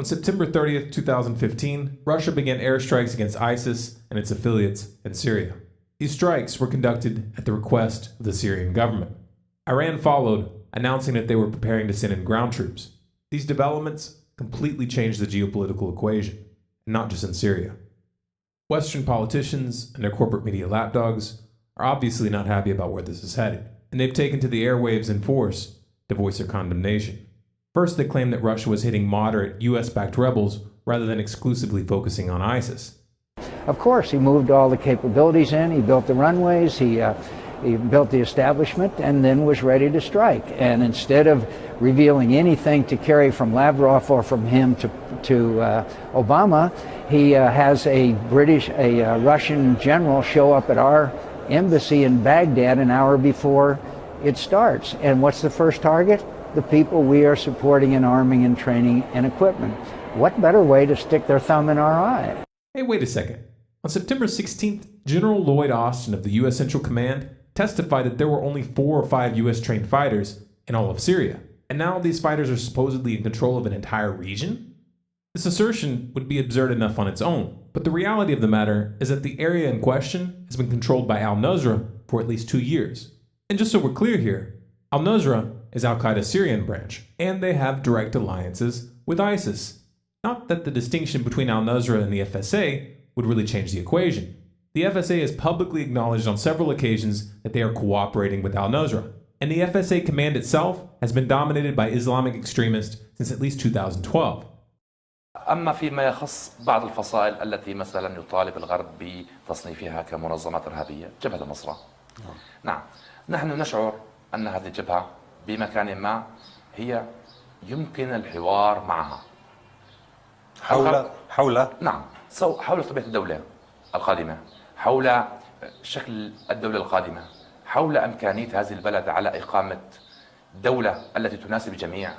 On September 30th, 2015, Russia began airstrikes against ISIS and its affiliates in Syria. These strikes were conducted at the request of the Syrian government. Iran followed, announcing that they were preparing to send in ground troops. These developments completely changed the geopolitical equation, and not just in Syria. Western politicians and their corporate media lapdogs are obviously not happy about where this is headed, and they've taken to the airwaves in force to voice their condemnation. First, they claimed that Russia was hitting moderate US-backed rebels rather than exclusively focusing on ISIS. Of course, he moved all the capabilities in, he built the runways, he built the establishment, and then was ready to strike. And instead of revealing anything to carry from Lavrov or from him to Obama, he has a Russian general show up at our embassy in Baghdad an hour before it starts. And what's the first target? The people we are supporting in arming and training and equipment. What better way to stick their thumb in our eye? Hey, wait a second. On September 16th, General Lloyd Austin of the U.S. Central Command testified that there were only 4 or 5 U.S.-trained fighters in all of Syria, and now these fighters are supposedly in control of an entire region? This assertion would be absurd enough on its own, but the reality of the matter is that the area in question has been controlled by al-Nusra for at least 2 years. And just so we're clear here, al-Nusra is al-Qaeda's Syrian branch, and they have direct alliances with ISIS. Not that the distinction between al-Nusra and the FSA would really change the equation. The FSA has publicly acknowledged on several occasions that they are cooperating with al-Nusra, and the FSA command itself has been dominated by Islamic extremists since at least 2012. أما فيما يخص بعض الفصائل التي مثلا يطالب الغرب بتصنيفها كمنظمات إرهابية، جبهة النصرة. نعم، نحن نشعر أن هذه الجبهة بمكان ما هي يمكن الحوار معها. حول نعم، حول طبيعة الدولة القادمة، حول شكل الدولة القادمة، حول إمكانية هذه البلد على إقامة دولة التي تناسب الجميع.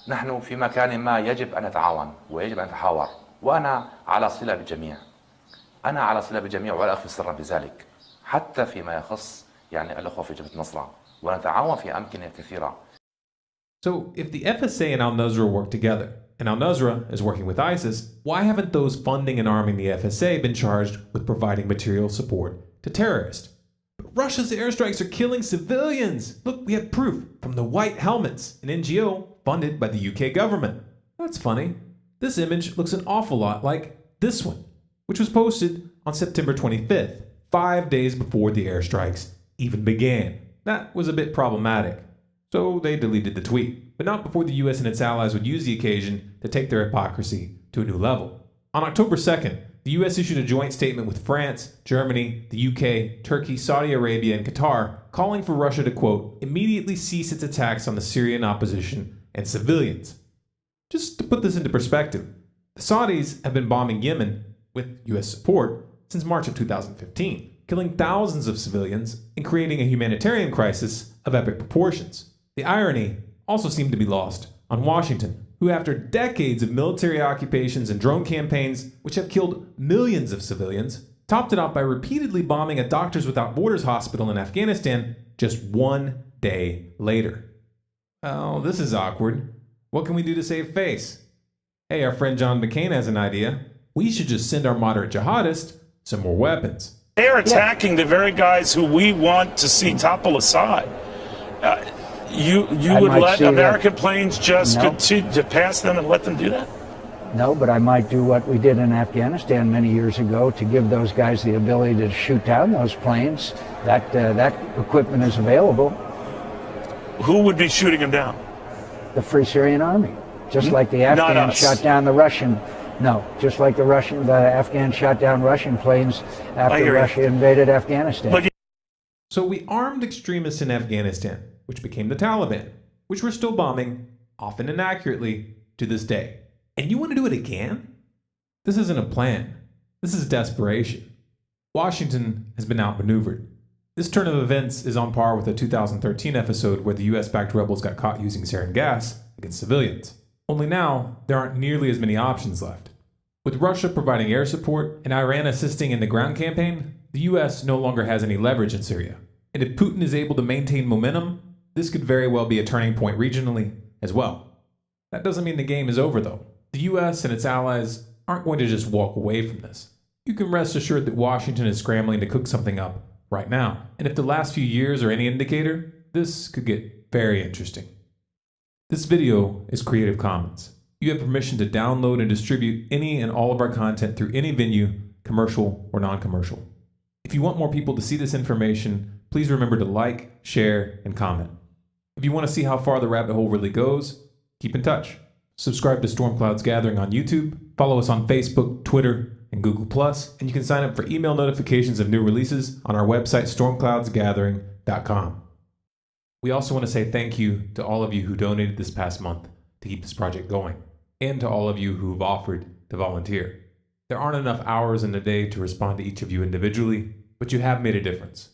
نحن في مكان ما يجب أن نتعاون ويجب أن نتحاور، وأنا على صلة بالجميع. أنا على صلة بالجميع ولا أخفي سرا بذلك، حتى فيما يخص الأخوة في جبهة النصرة، ونتعاون في أمكنة كثيرة. So, if the FSA and al-Nusra work together, and al-Nusra is working with ISIS, why haven't those funding and arming the FSA been charged with providing material support to terrorists? But Russia's airstrikes are killing civilians! Look, we have proof from the White Helmets, an NGO funded by the UK government. That's funny. This image looks an awful lot like this one, which was posted on September 25th, 5 days before the airstrikes even began. That was a bit problematic, so they deleted the tweet, but not before the US and its allies would use the occasion to take their hypocrisy to a new level. On October 2nd, the US issued a joint statement with France, Germany, the UK, Turkey, Saudi Arabia, and Qatar, calling for Russia to, quote, immediately cease its attacks on the Syrian opposition and civilians. Just to put this into perspective, the Saudis have been bombing Yemen, with US support, since March of 2015, killing thousands of civilians and creating a humanitarian crisis of epic proportions. The irony also seemed to be lost on Washington, who after decades of military occupations and drone campaigns, which have killed millions of civilians, topped it off by repeatedly bombing a Doctors Without Borders hospital in Afghanistan just 1 day later. Well, this is awkward. What can we do to save face? Hey, our friend John McCain has an idea. We should just send our moderate jihadists some more weapons. They're attacking the very guys who we want to see topple Assad. You would let American planes just continue to pass them and let them do that? No, but I might do what we did in Afghanistan many years ago to give those guys the ability to shoot down those planes. That equipment is available. Who would be shooting them down? The Free Syrian Army, just like the Afghans shot down the Russian. No, just like the Afghans shot down Russian planes after Russia invaded Afghanistan. So we armed extremists in Afghanistan, which became the Taliban, which we're still bombing, often inaccurately, to this day. And you want to do it again? This isn't a plan. This is desperation. Washington has been outmaneuvered. This turn of events is on par with the 2013 episode where the US-backed rebels got caught using sarin gas against civilians. Only now, there aren't nearly as many options left. With Russia providing air support and Iran assisting in the ground campaign, the US no longer has any leverage in Syria. And if Putin is able to maintain momentum, this could very well be a turning point regionally as well. That doesn't mean the game is over though. The US and its allies aren't going to just walk away from this. You can rest assured that Washington is scrambling to cook something up right now. And if the last few years are any indicator, this could get very interesting. This video is Creative Commons. You have permission to download and distribute any and all of our content through any venue, commercial or non-commercial. If you want more people to see this information, please remember to like, share, and comment. If you want to see how far the rabbit hole really goes, keep in touch. Subscribe to Storm Clouds Gathering on YouTube, follow us on Facebook, Twitter, and Google+, and you can sign up for email notifications of new releases on our website, stormcloudsgathering.com. We also want to say thank you to all of you who donated this past month to keep this project going, and to all of you who've offered to volunteer. There aren't enough hours in the day to respond to each of you individually, but you have made a difference.